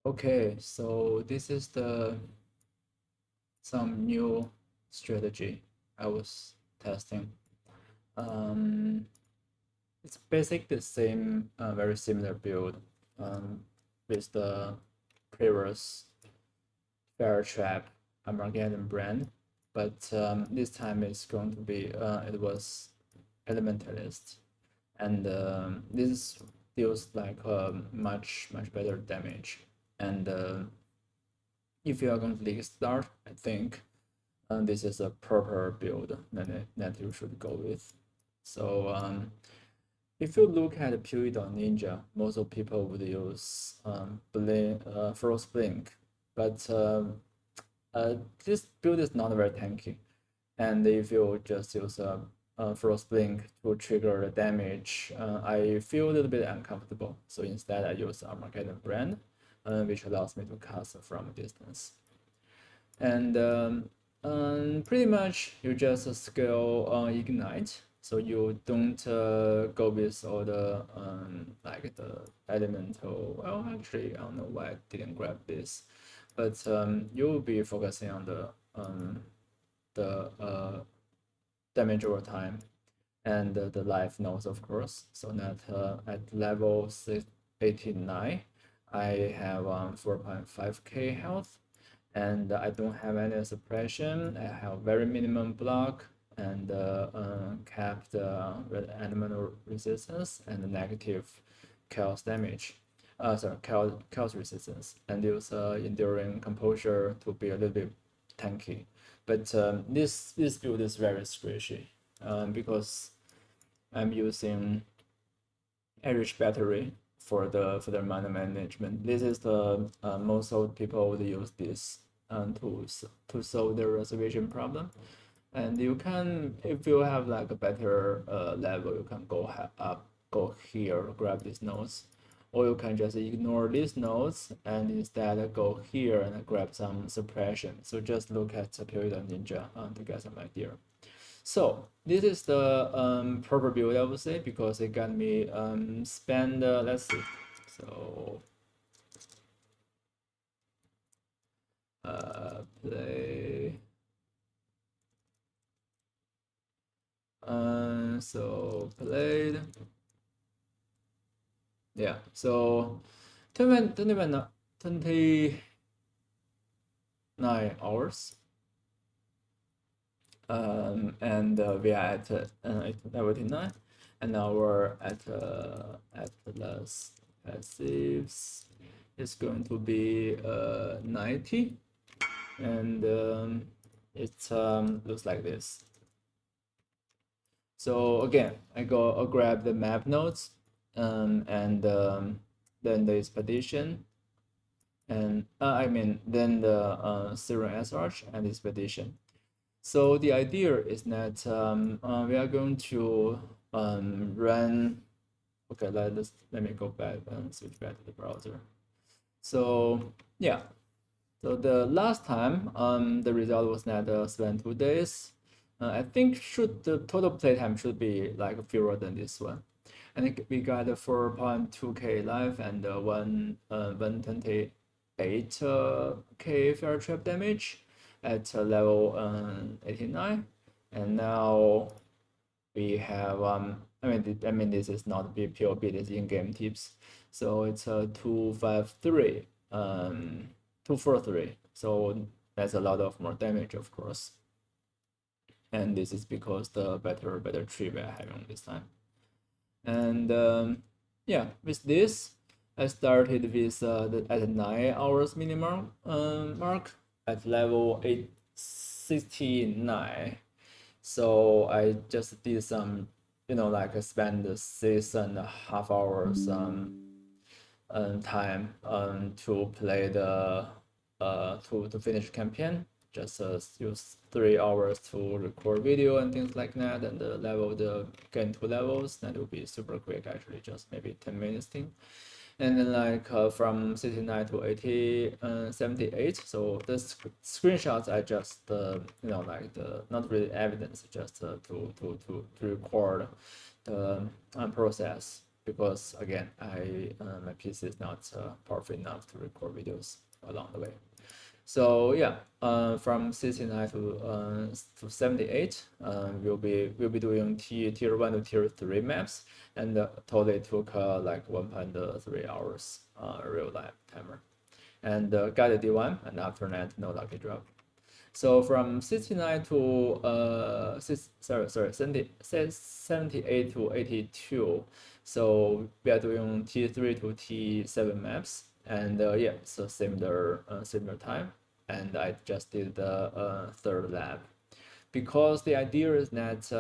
Okay, so this is some new strategy I was testing. Um, it's basically the same, very similar build um, with the previous Bear Trap Armageddon brand, but this time it's going to be it was elementalist, and this deals like much better damage, and if you are going to league start, I think this is a proper build that you should go with. So if you look at POE.Ninja, most of people would use Frost Blink, but this build is not very tanky. And if you just use a Frost Blink to trigger the damage, I feel a little bit uncomfortable. So instead, I use Armageddon brand, which allows me to cast from a distance. And pretty much you just scale Ignite, so you don't go with all the like the elemental. Well, actually, I don't know why I didn't grab this, but you'll be focusing on the damage over time and the life nodes, of course. So that at level 89, I have 4.5k health, and I don't have any suppression. I have very minimum block and capped elemental resistance and negative chaos damage. Sorry, chaos resistance, and use enduring composure to be a little bit tanky. But this build is very squishy because I'm using average battery for the mana management. This is the most of people would use this to solve the reservation problem. And you can, if you have like a better level, you can go here, grab these nodes, or you can just ignore these nodes and instead go here and grab some suppression. So just look at the POE.Ninja to get some idea. So this is the proper build, I would say, because it got me spend, let's see, so play, so played, yeah, so 29 hours, and we are at level 89, and now we're at the passives. It's going to be 90, and it looks like this. So again, I'll grab the map nodes, and then the expedition, and I mean then the Syrian S-Arch and expedition. So the idea is that we are going to run. Okay, let me go back and switch back to the browser. So yeah, so the last time the result was that spent 2 days. I think the total playtime should be like fewer than this one. I think we got 4.2k life and 128k fair trap damage at level 89, and now we have I mean this is not POB, this is in-game tips, so it's 253 243, so that's a lot of more damage, of course, and this is because the better tree we are having this time. And yeah, with this I started with at 9 hours minimum mark at level 869. So I just did some, like I spent 6.5 hours time to play the to finish campaign. Just use 3 hours to record video and things like that, and level the gain 2 levels. That will be super quick, actually, just maybe 10 minutes thing. And then like from 69 to 80, 78. So the screenshots I just like the not really evidence, just to record the process. because again, my PC is not powerful enough to record videos along the way. So yeah, from 69 to 78, we'll be doing tier 1 to tier 3 maps, and totally took like 1.3 hours real life timer, and got a D1, and after that no lucky drop. So from 69 to 78 to 82, so we are doing T3 to T7 maps, and yeah, so similar time, and I just did the third lab, because the idea is that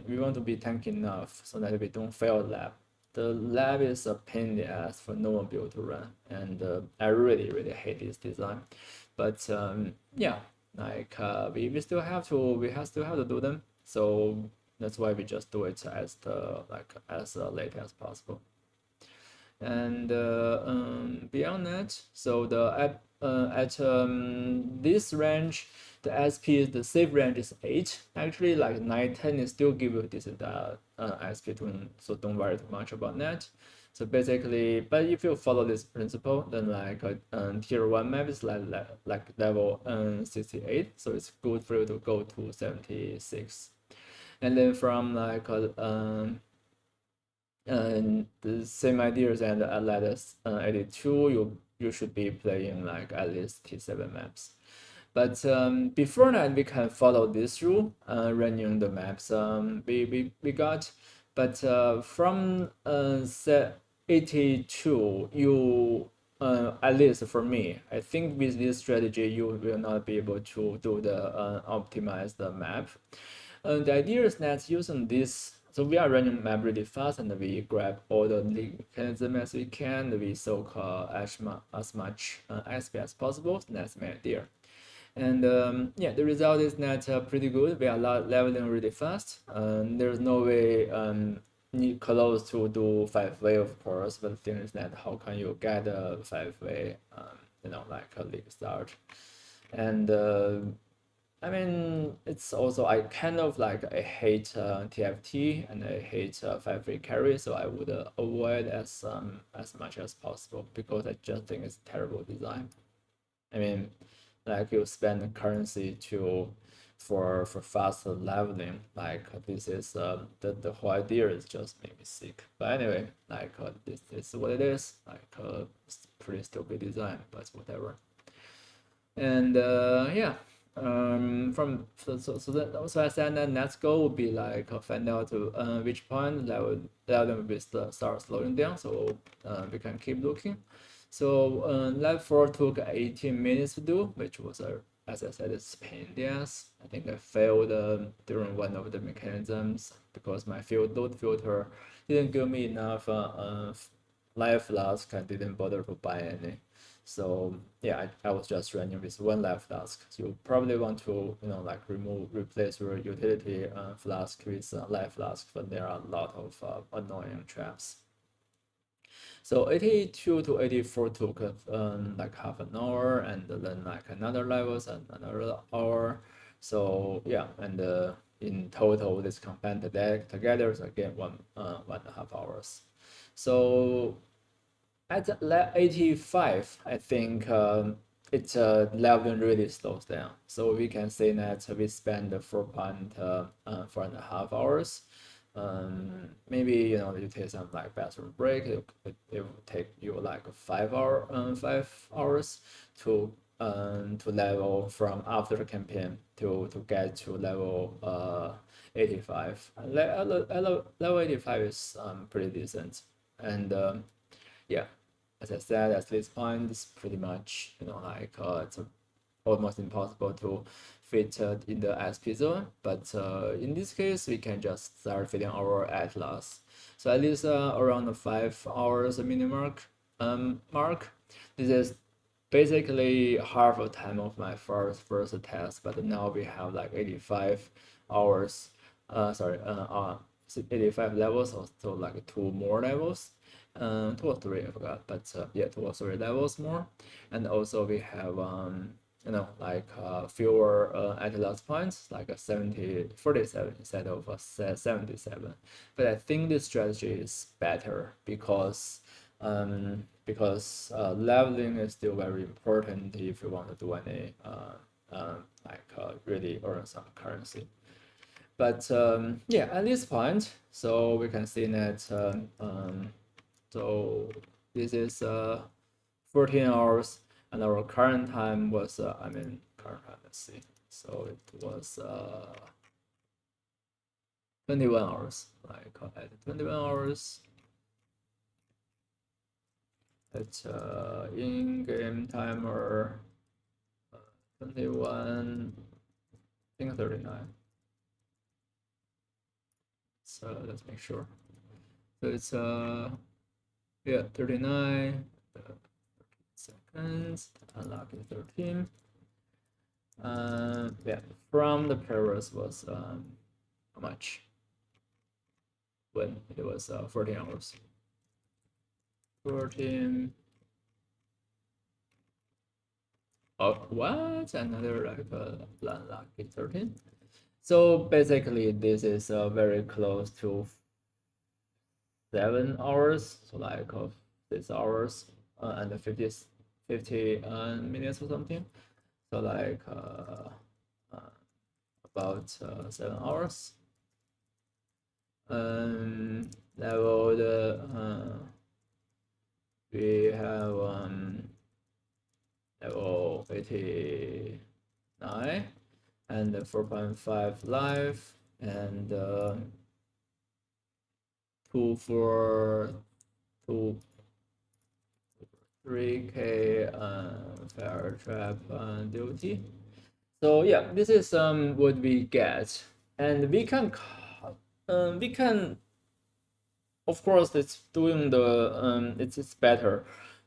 we want to be tanky enough so that we don't fail lab. The lab is a pain in the ass for no one build to run, and I really hate this design. But yeah, like we still have to do them. So that's why we just do it as as late as possible. And beyond that, so at this range, the SP, the safe range is 8. Actually, like 9, 10 is still give you decent SP to, so don't worry too much about that. So basically, but if you follow this principle, then like tier 1 map is like level 68, so it's good for you to go to 76. And then from like and the same ideas, and at lattice 82, you should be playing like at least T7 maps. But before that, we can follow this rule, running the maps we got. But from set 82, you at least for me, I think with this strategy, you will not be able to do the optimize the map. The idea is that using this, so we are running map really fast, and we grab all the mechanism as we can. We soak as much XP as possible. That's my idea. And yeah, the result is that pretty good. We are leveling really fast. There's no way need close to do 5-way, of course, but the thing is that how can you get a 5-way, like a league start? And I mean, it's also, I kind of like, I hate TFT, and I hate 5-way carry, so I would avoid as much as possible, because I just think it's terrible design. I mean, like you spend currency for faster leveling, like this is the whole idea is just make me sick. But anyway, like this is what it is. Like it's pretty stupid design, but whatever. And yeah, so I said that next goal would be like find out to which point level will start slowing down, so we can keep looking. So lab 4 took 18 minutes to do, which was as I said, it's pain in the ass. I think I failed during one of the mechanisms because my field load filter didn't give me enough life flask. I didn't bother to buy any. So yeah, I was just running with one life flask. So you probably want to like replace your utility flask with life flask, but there are a lot of annoying traps. So 82 to 84 took like half an hour, and then like another levels and another hour. So yeah, and in total this combined together is again 1.5 hours. So at 85, I think it leveling really slows down. So we can say that we spend 4.5 hours. Maybe you take some like bathroom break. It will take you like 5 hours to level from after the campaign to get to level 85. Level 85 is pretty decent, and yeah, as I said, at this point, it's pretty much like it's almost impossible to fit in the SP zone. But in this case, we can just start fitting our atlas. So at least around the 5 hours minute mark. This is basically half the time of my first test, but now we have like 85 hours. 85 levels, so like 2 more levels. 2 or 3, I forgot, but yeah, 2 or 3 levels more. And also we have like fewer at last points, like a 47 instead of a 77. But I think this strategy is better because leveling is still very important if you want to do any really earn some currency. But yeah, at this point, so we can see that so this is 14 hours, and our current time was current time, let's see, so it was 21 hours, like at 21 hours at in-game timer 21, I think 39. So let's make sure. So it's yeah, 39 seconds, unlock is 13. Yeah, from the previous was how much? When it was 14 hours. 14. Oh, what? Another like unlucky 13. So basically, this is very close to 7 hours. So like 6 hours and 50 minutes or something. So like about 7 hours. Level we have level 89 and 4.5 life and 2 for 2 3k fire trap duty. So yeah, this is what we get, and we can of course it's doing the it's better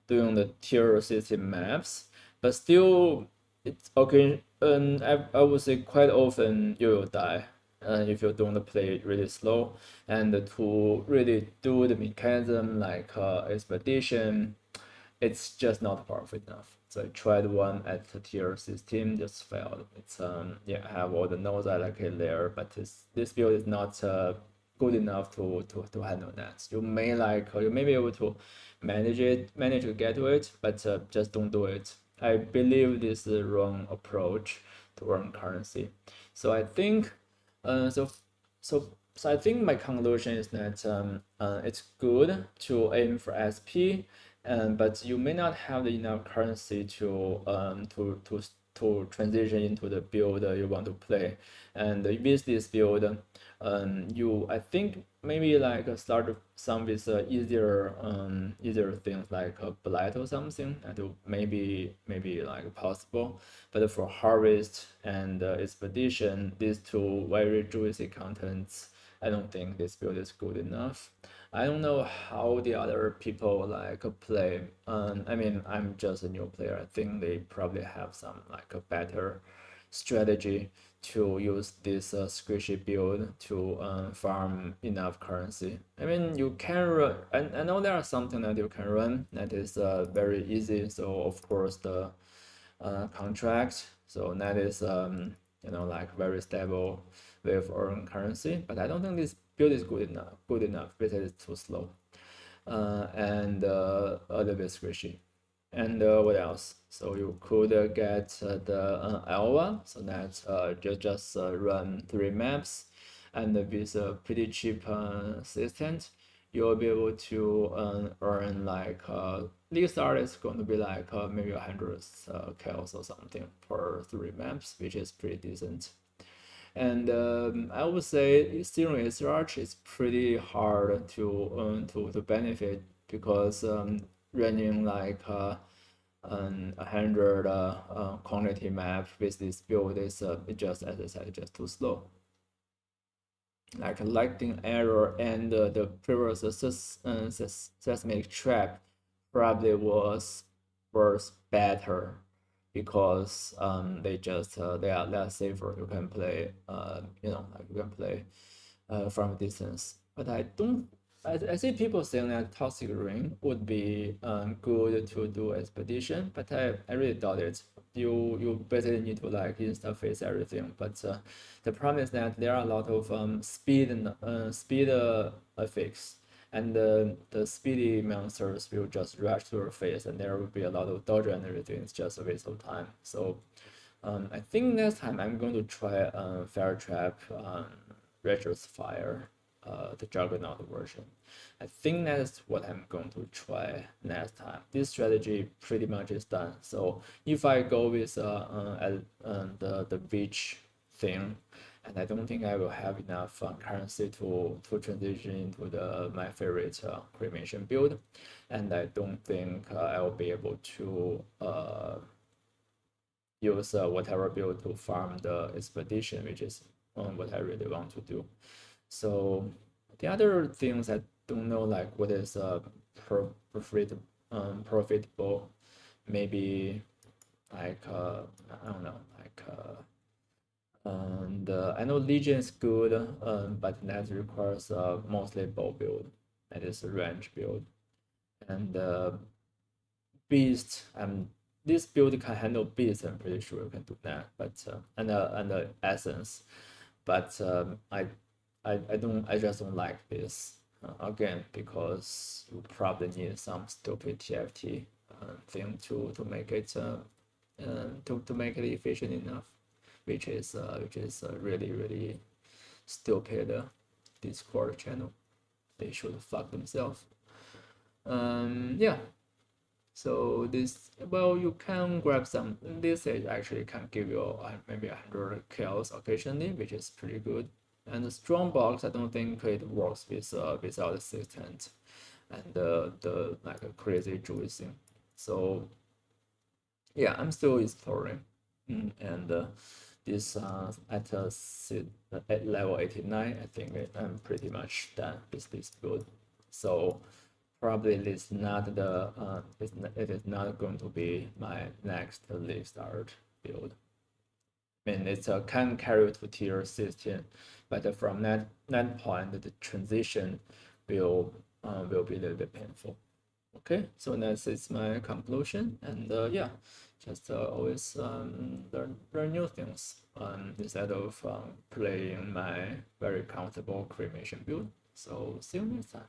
doing the tier system maps, but still it's okay. I would say quite often you will die if you don't play it really slow, and to really do the mechanism like expedition, it's just not powerful enough. So I tried one at the tier 16, just failed. It's yeah, I have all the nodes I like it there, but this build is not good enough to handle that. You may you may be able to manage to get to it, but just don't do it. I believe this is the wrong approach to earn currency. So I think so so I think my conclusion is that it's good to aim for SP, but you may not have enough currency to transition into the build you want to play. And with this build, you I think maybe like start some with easier things like a blight or something, and maybe like possible. But for harvest and expedition, these two very juicy contents, I don't think this build is good enough. I don't know how the other people like play. I mean, I'm just a new player. I think they probably have some like a better strategy to use this squishy build to farm enough currency. I mean, you can run. I know there are something that you can run that is very easy. So of course the contract. So that is like very stable way of earning currency. But I don't think this build is good enough. Good enough because it's too slow and a little bit squishy. And what else? So you could get the Alva, so that just run 3 maps, and with a pretty cheap assistant, you'll be able to earn like league start is going to be like maybe 100 kills or something per 3 maps, which is pretty decent. And I would say steering research is pretty hard to benefit because running like 100 quantity map with this build is just, as I said, just too slow. Like lightning error and the previous seismic trap probably was better because they are less safer. You can play like you can play from a distance. But I see people saying that toxic ring would be good to do expedition, but I really doubt it. you basically need to like interface everything. But the problem is that there are a lot of speed and speed effects, and the speedy monsters will just rush to your face, and there will be a lot of dodge and everything. It's just a waste of time. So I think next time I'm going to try Fire Trap, Retros Fire, the Juggernaut version. I think that's what I'm going to try next time. This strategy pretty much is done. So if I go with the beach thing, and I don't think I will have enough currency to transition into my favorite cremation build, and I don't think I will be able to use whatever build to farm the expedition, which is what I really want to do. So the other things I don't know, like what is profitable, maybe like I don't know, like and I know Legion is good, but that requires mostly bow build, and it's a range build, and Beast. This build can handle Beast. I'm pretty sure you can do that, but and the Essence, but I just don't like this again because you probably need some stupid TFT thing to make it to make it efficient enough, which is really really stupid Discord channel. They should fuck themselves. Yeah. So this, well, you can grab some. This is actually can give you maybe 100 kills occasionally, which is pretty good. And the strong box, I don't think it works with without assistant and the like a crazy juicing. So yeah, I'm still exploring, and this at level 89, I think I'm pretty much done with this build. So probably it's not the it is not going to be my next league start build. I mean, it's can carry to tier 16, but from that point, the transition will be a little bit painful. Okay, so that is my conclusion, and yeah, just always learn new things instead of playing my very comfortable cremation build. So see you next time.